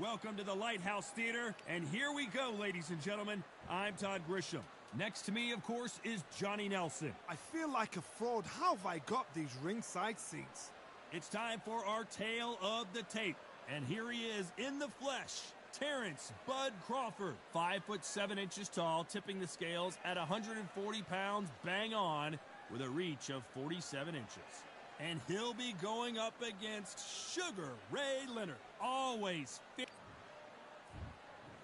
Welcome to the Lighthouse Theater, and here we go, ladies and gentlemen. I'm Todd Grisham. Next to me, of course, is Johnny Nelson. I feel like a fraud. How have I got these ringside seats? It's time for our tale of the tape, and here he is in the flesh. Terrence Bud Crawford, 5'7" tall, tipping the scales at 140 pounds, bang on, with a reach of 47 inches. And he'll be going up against Sugar Ray Leonard, always fit.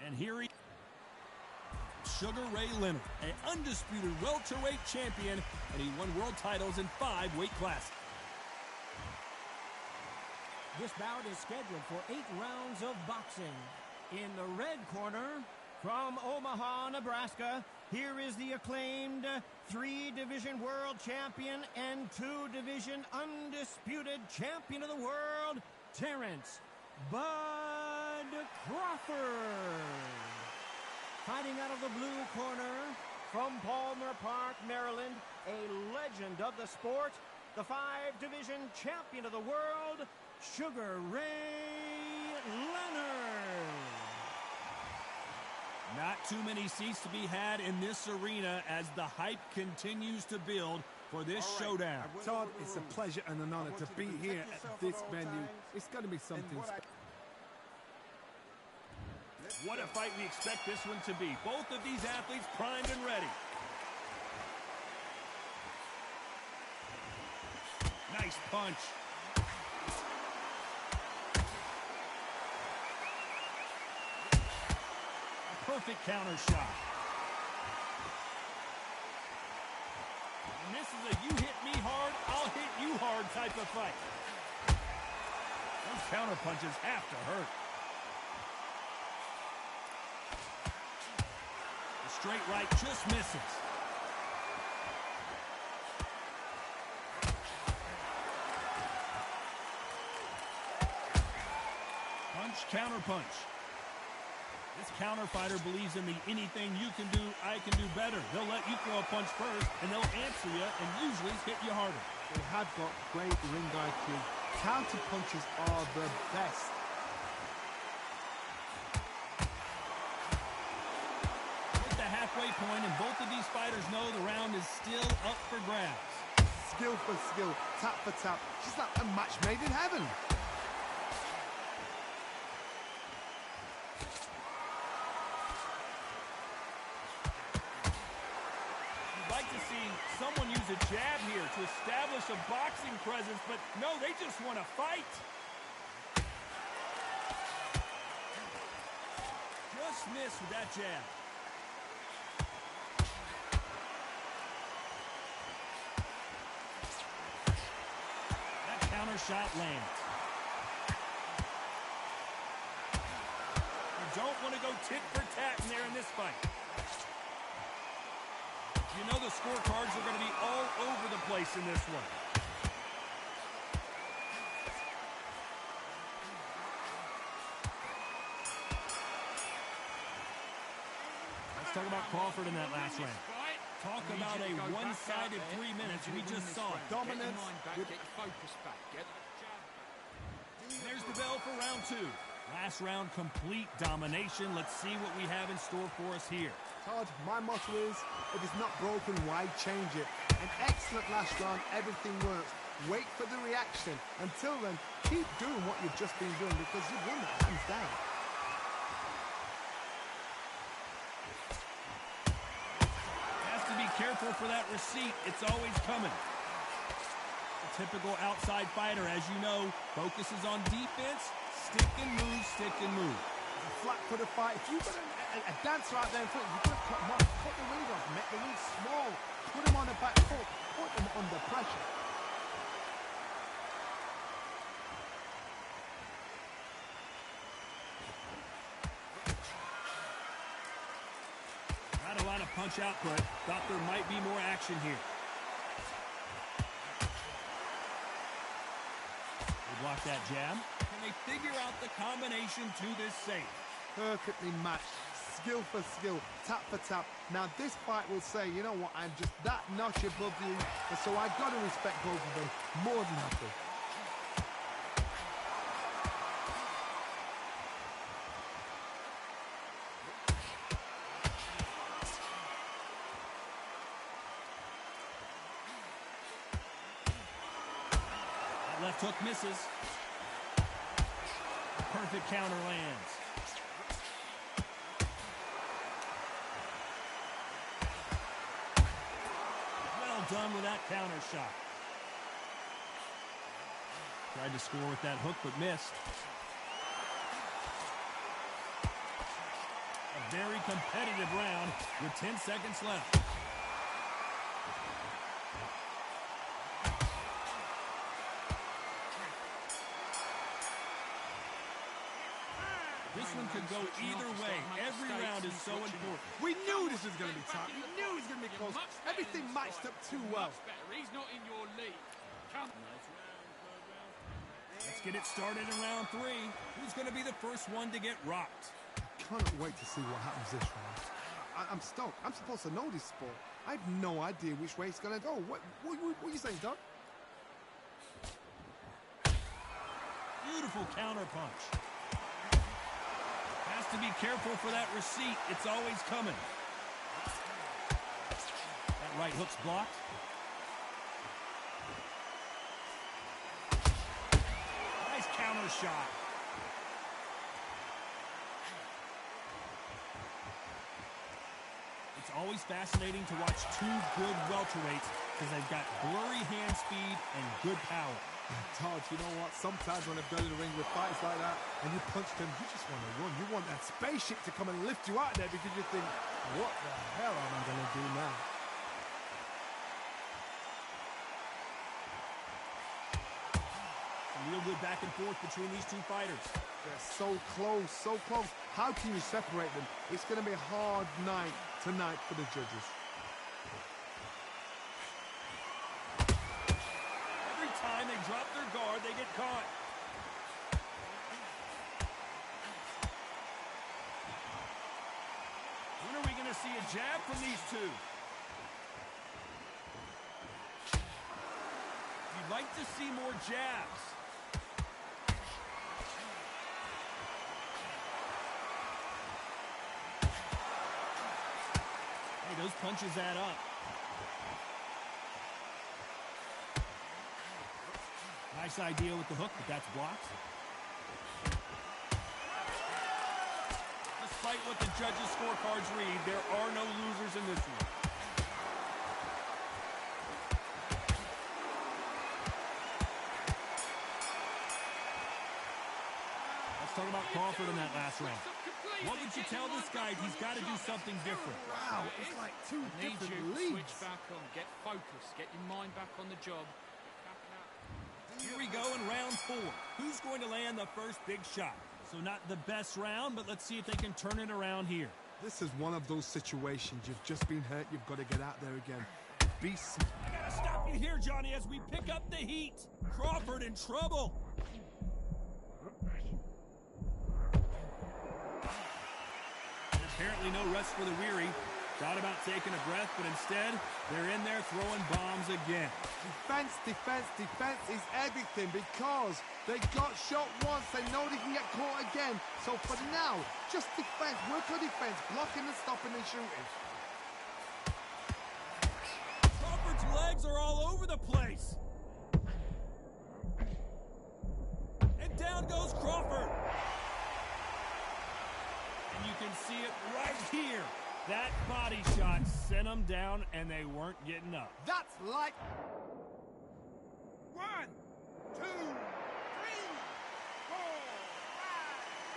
And here he Sugar Ray Leonard, an undisputed welterweight champion, and he won world titles in 5 weight classes. This bout is scheduled for 8 rounds of boxing. In the red corner, from Omaha, Nebraska, here is the acclaimed 3-division world champion and 2-division undisputed champion of the world, Terrence Bud Crawford. Fighting out of the blue corner, from Palmer Park, Maryland, a legend of the sport, the 5-division champion of the world, Sugar Ray Leonard. Not too many seats to be had in this arena as the hype continues to build for this showdown. Todd, it's a pleasure and an honor to be here at this venue. It's going to be something special. What a fight we expect this one to be. Both of these athletes primed and ready. Nice punch. Perfect counter shot. And this is a you hit me hard, I'll hit you hard type of fight. Those counter punches have to hurt. The straight right just misses. Punch, counter punch. This counter fighter believes in the anything you can do, I can do better. They'll let you throw a punch first, and they'll answer you and usually hit you harder. They have got great ring IQ. Counter punches are the best. At the halfway point, and both of these fighters know the round is still up for grabs. Skill for skill, tap for tap. She's like a match made in heaven. Someone use a jab here to establish a boxing presence, but no, they just want to fight. Just missed with that jab. That counter shot lands. You don't want to go tit for tat in there in this fight. You know the scorecards are going to be all over the place in this one. Let's talk about Crawford in that last round. Talk about a one-sided 3 minutes. We just saw it. Dominance. There's the bell for round 2. Last round, complete domination. Let's see what we have in store for us here. Todd, my motto is, if it's not broken, why change it? An excellent last round, everything works. Wait for the reaction. Until then, keep doing what you've just been doing because you've won it hands down. Has to be careful for that receipt. It's always coming. A typical outside fighter, as you know, focuses on defense. Stick and move, stick and move. A flat for the fight. If you've got a dancer out there in front, you've got to cut him off. Cut the ring off. Make the ring small. Put him on the back foot. Put him under pressure. Not a lot of punch output. Thought there might be more action here. They block that jab. Can they figure out the combination to this save? Perfectly matched. Skill for skill. Tap for tap. Now this fight will say, you know what, I'm just that notch above you. And so I've got to respect both of them more than happy. Left hook misses. Perfect counter lands. Well done with that counter shot. Tried to score with that hook, but missed. A very competitive round with 10 seconds left. This one could go either way. Every round is so important. We knew this was going to be tight. We knew it was going to be close. Everything matched up too well. He's not in your league. Come. Let's get it started in round 3. Who's going to be the first one to get rocked? Can't wait to see what happens this round. I'm stoked. I'm supposed to know this sport. I have no idea which way it's going to go. What are you saying, Doug? Beautiful counter punch. Has to be careful for that receipt. It's always coming. That right hook's blocked. Nice counter shot. It's always fascinating to watch two good welterweights because they've got blurry hand speed and good power. Todd, you know what? Sometimes when I've been in the ring with fights like that and you punch them, you just want to run. You want that spaceship to come and lift you out there because you think, what the hell am I going to do now? A real good back and forth between these two fighters. They're so close, so close. How can you separate them? It's going to be a hard night tonight for the judges. Time they drop their guard, they get caught. When are we going to see a jab from these two? You'd like to see more jabs. Hey, those punches add up. Nice idea with the hook, but that's blocked. Despite what the judges' scorecards read, there are no losers in this one. Let's talk about Crawford in that last round. What would you tell this guy? He's got to do something different. Wow, it's like two different leagues. Switch back on, get focused, get your mind back on the job. Here we go in round 4. Who's going to land the first big shot? So not the best round, but let's see if they can turn it around here. This is one of those situations. You've just been hurt. You've got to get out there again. Be smart. I gotta stop you here, Johnny, as we pick up the heat. Crawford in trouble. And apparently no rest for the weary. Thought about taking a breath, but instead, they're in there throwing bombs again. Defense, defense, defense is everything because they got shot once. They know they can get caught again. So for now, just defense. Work on defense. Blocking and stopping and shooting. Crawford's legs are all over the place. And down goes Crawford. And you can see it right here. That body shot sent them down, and they weren't getting up. That's like 1, 2, 3, 4, 5.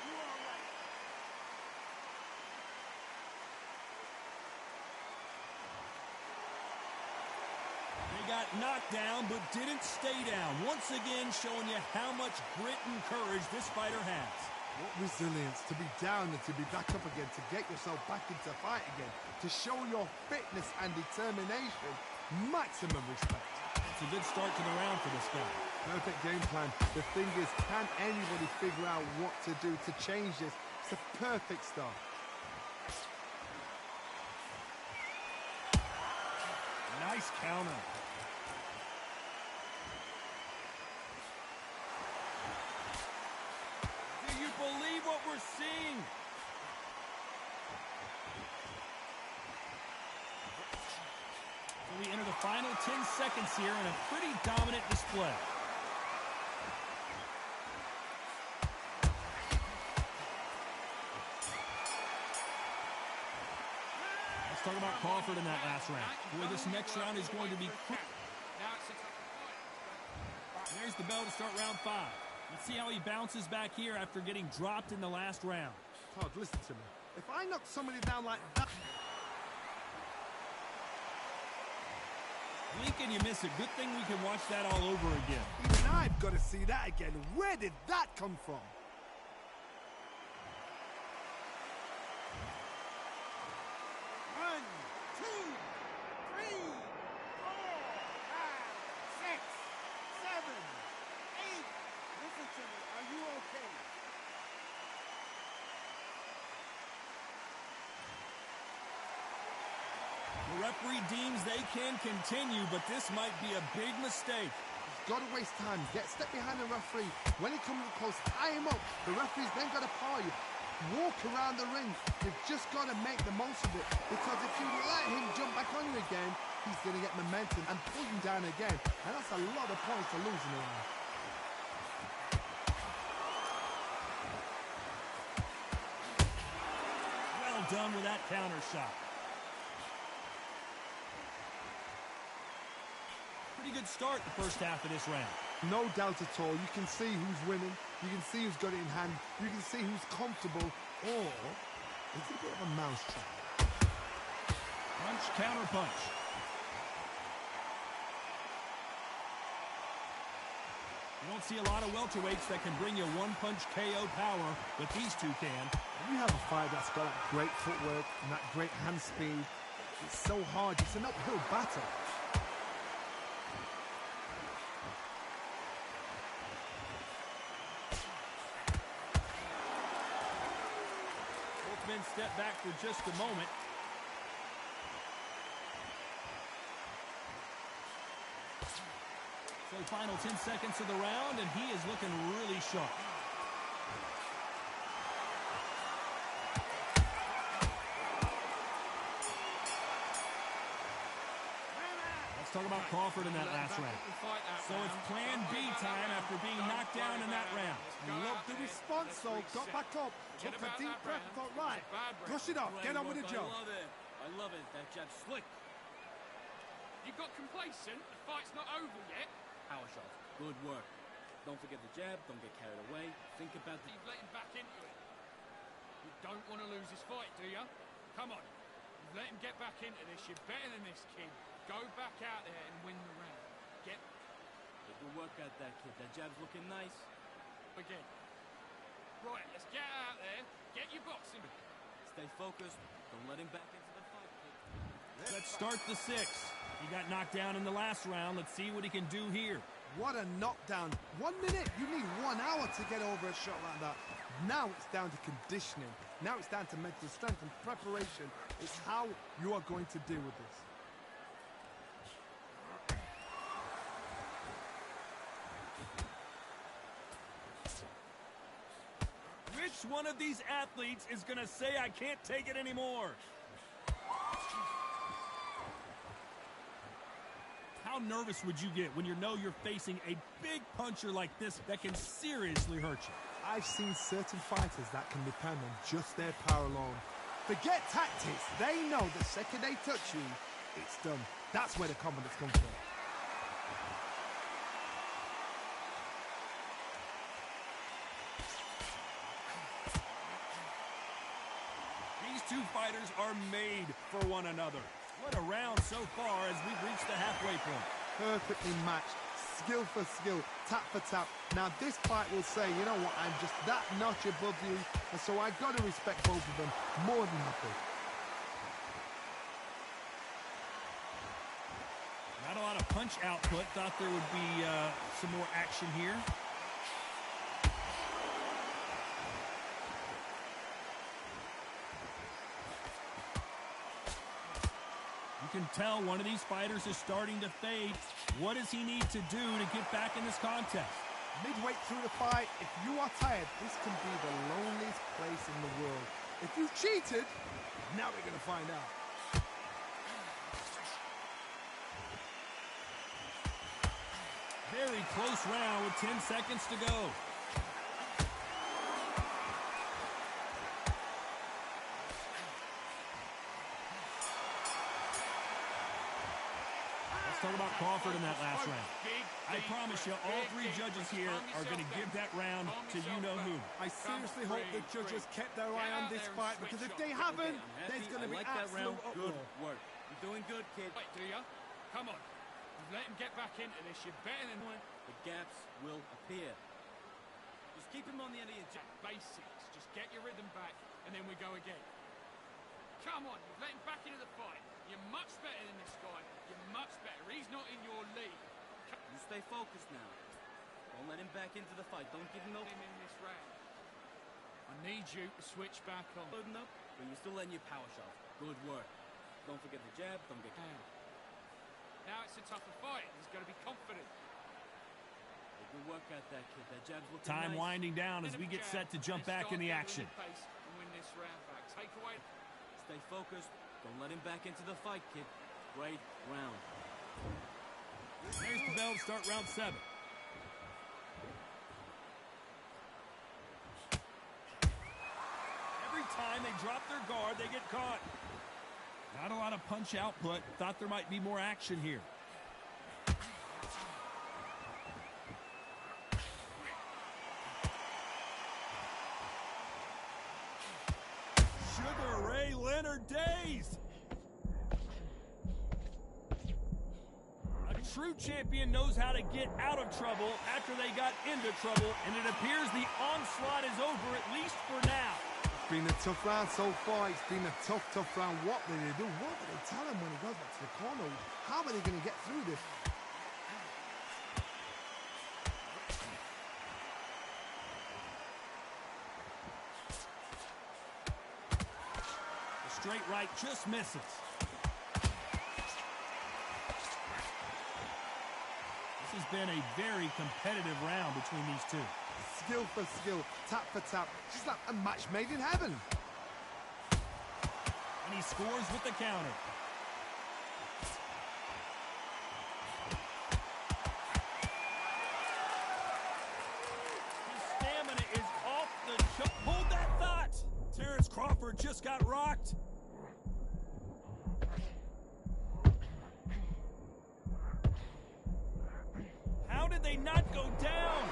You are right. They got knocked down, but didn't stay down. Once again, showing you how much grit and courage this fighter has. What resilience to be down and to be back up again, to get yourself back into fight again, to show your fitness and determination. Maximum respect. It's a good start to the round for this guy. Perfect game plan. The thing is, can anybody figure out what to do to change this? It's a perfect start. Nice counter. Do you believe what we're seeing? So we enter the final 10 seconds here in a pretty dominant display. Let's talk about Crawford in that last round. Boy, this next round is going to be quick. There's the bell to start round 5. Let's see how he bounces back here after getting dropped in the last round. Todd, listen to me. If I knock somebody down like that... Blink and you miss it. Good thing we can watch that all over again. Even I've got to see that again. Where did that come from? One, two, three, four, five, six, seven, eight. Listen to me. Are you okay? The referee deems they can continue, but this might be a big mistake. He's got to waste time. Get step behind the referee. When he comes close, tie him up. The referee's then got to power you. Walk around the ring. You've just got to make the most of it. Because if you let him jump back on you again, he's going to get momentum and pull you down again. And that's a lot of points to lose in the round. Well done with that counter shot. Pretty good start the first half of this round. No doubt at all. You can see who's winning. You can see who's got it in hand. You can see who's comfortable. Or it's a bit of a mousetrap. Punch, counter punch. You don't see a lot of welterweights that can bring you one-punch KO power, but these two can. When you have a fight that's got that great footwork and that great hand speed, it's so hard. It's an uphill battle. Both men step back for just a moment. So final 10 seconds of the round, and he is looking really sharp. Let's talk about Crawford in that last round. So it's plan B time after being knocked down in that round. Loved the response, though. Got back up. Took a deep breath. Thought, right, brush it off. Get on with the job. I love it. That jab's slick. You got complacent? The fight's not over yet. Power shots. Good work. Don't forget the jab. Don't get carried away. Think about the... You've let him back into it. You don't want to lose this fight, do you? Come on. You've let him get back into this. You're better than this, kid. Go back out there and win the round. Get... Good work at that, kid. That jab's looking nice. Again. Right, let's get out there. Get your boxing. Stay focused. Don't let him back into the fight, kid. Let's start the 6th. He got knocked down in the last round. Let's see what he can do here. What a knockdown. 1 minute. You need 1 hour to get over a shot like that. Now it's down to conditioning. Now it's down to mental strength and preparation. It's how you are going to deal with this. Which one of these athletes is going to say, I can't take it anymore? How nervous would you get when you know you're facing a big puncher like this that can seriously hurt you? I've seen certain fighters that can depend on just their power alone. Forget tactics. They know the second they touch you, it's done. That's where the confidence comes from. These two fighters are made for one another. What a round so far as we've reached the halfway point. Perfectly matched, skill for skill, tap for tap. Now this fight will say, you know what, I'm just that notch above you, and so I've got to respect both of them more than happy. Not a lot of punch output. Thought there would be some more action here. You can tell one of these fighters is starting to fade. What does he need to do to get back in this contest? Midway through the fight, if you are tired, this can be the loneliest place in the world. If you've cheated, now we're going to find out. Very close round with 10 seconds to go. Crawford in that last round. I promise you, all three judges here are going to give that round to you-know-who. I seriously hope the judges kept their eye on this fight, because if they haven't, there's going to be absolute uproar. Good work. You're doing good, kid. Wait, do you? Come on. You've let him get back into this. You're better than one. The gaps will appear. Just keep him on the end of your jab. Basics. Just get your rhythm back, and then we go again. Come on, you've let him back into the fight. You're much better than this guy. You're much better. He's not in your league. You stay focused now. Don't let him back into the fight. Don't give him no... in this round. I need you to switch back on. Loading up, but you're still letting your power shots. Good work. Don't forget the jab. Don't get... Now it's a tougher fight. He's got to be confident. Hey, good work at that, kid. That jab's looking Time nice. winding down as we get set to jump back in the action. And win this round back. Take away. Stay focused. Don't let him back into the fight, kid. Great round. There's the bell to start round 7. Every time they drop their guard, they get caught. Not a lot of punch output. Thought there might be more action here. Sugar Ray Leonard dazed. A true champion knows how to get out of trouble after they got into trouble, and it appears the onslaught is over, at least for now. It's been a tough round so far. It's been a tough round. What will they do? What will they tell him when he goes back to the corner? How are they going to get through this? The straight right just misses. This has been a very competitive round between these two. Skill for skill, tap for tap. Just like a match made in heaven. And he scores with the counter. His stamina is off the chart. Hold that thought! Terrence Crawford just got rocked. How did they not go down?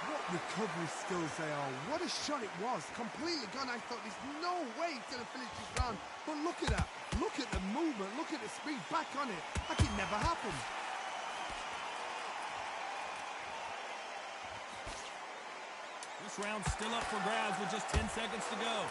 What recovery skills they are. What a shot it was. Completely gone. I thought there's no way he's going to finish this round. But look at that. Look at the movement. Look at the speed. Back on it. Like it never happened. This round's still up for grabs with just 10 seconds to go.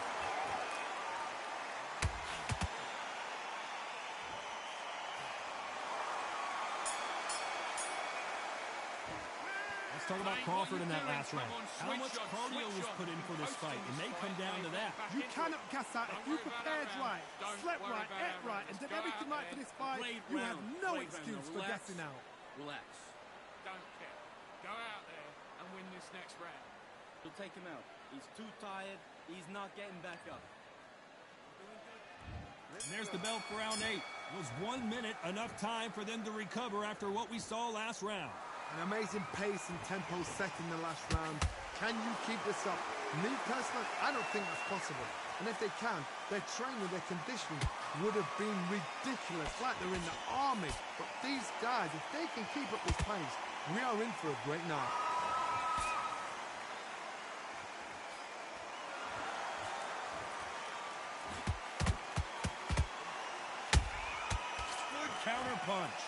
Talk about Crawford in that last round. How much cardio was put in for this fight? It may come down to that. You cannot gas out. If you prepared right, slept right, ate right, and did everything right for this fight, you have no excuse for gassing out. Relax. Don't care. Go out there and win this next round. You'll take him out. He's too tired. He's not getting back up. And there's the bell for round 8. Was 1 minute enough time for them to recover after what we saw last round? An amazing pace and tempo set in the last round. Can you keep this up? Me personally, I don't think that's possible. And if they can, their training, their conditioning would have been ridiculous, like they're in the army. But these guys, if they can keep up this pace, we are in for a great night. Good counter punch.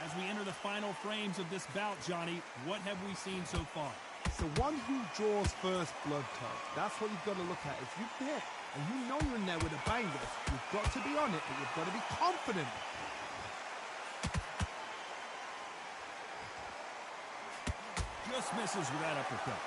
As we enter the final frames of this bout, Johnny, what have we seen so far? It's the one who draws first blood, Todd. That's what you've got to look at. If you're there and you know you're in there with a banger, you've got to be on it, but you've got to be confident. Just misses with that uppercut.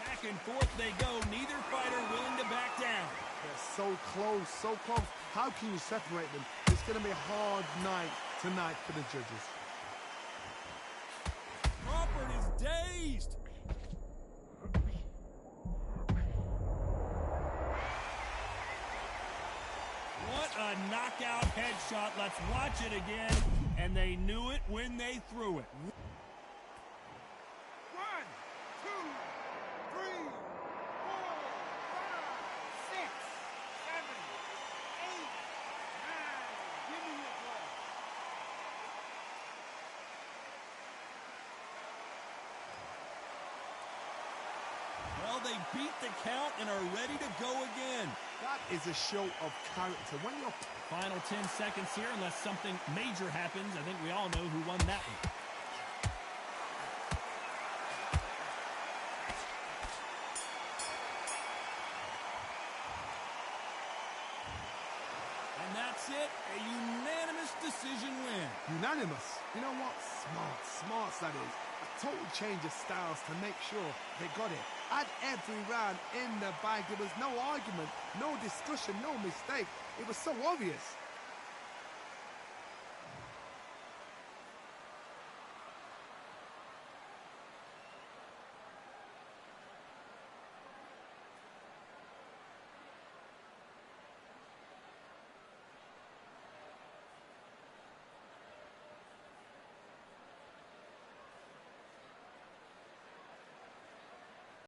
Back and forth they go. Neither fighter willing to back down. They're so close, so close. How can you separate them? It's going to be a hard night tonight for the judges. Crawford is dazed. What a knockout headshot. Let's watch it again. And they knew it when they threw it. 1, 2, 3. beat the count and are ready to go again. That is a show of character. When you're... Final 10 seconds here, unless something major happens. I think we all know who won that one. And that's it, a unanimous decision win. Unanimous. You know what? Smart. Smarts, that is. A total change of styles to make sure they got it. At every round in the bag, there was no argument, no discussion, no mistake. It was so obvious.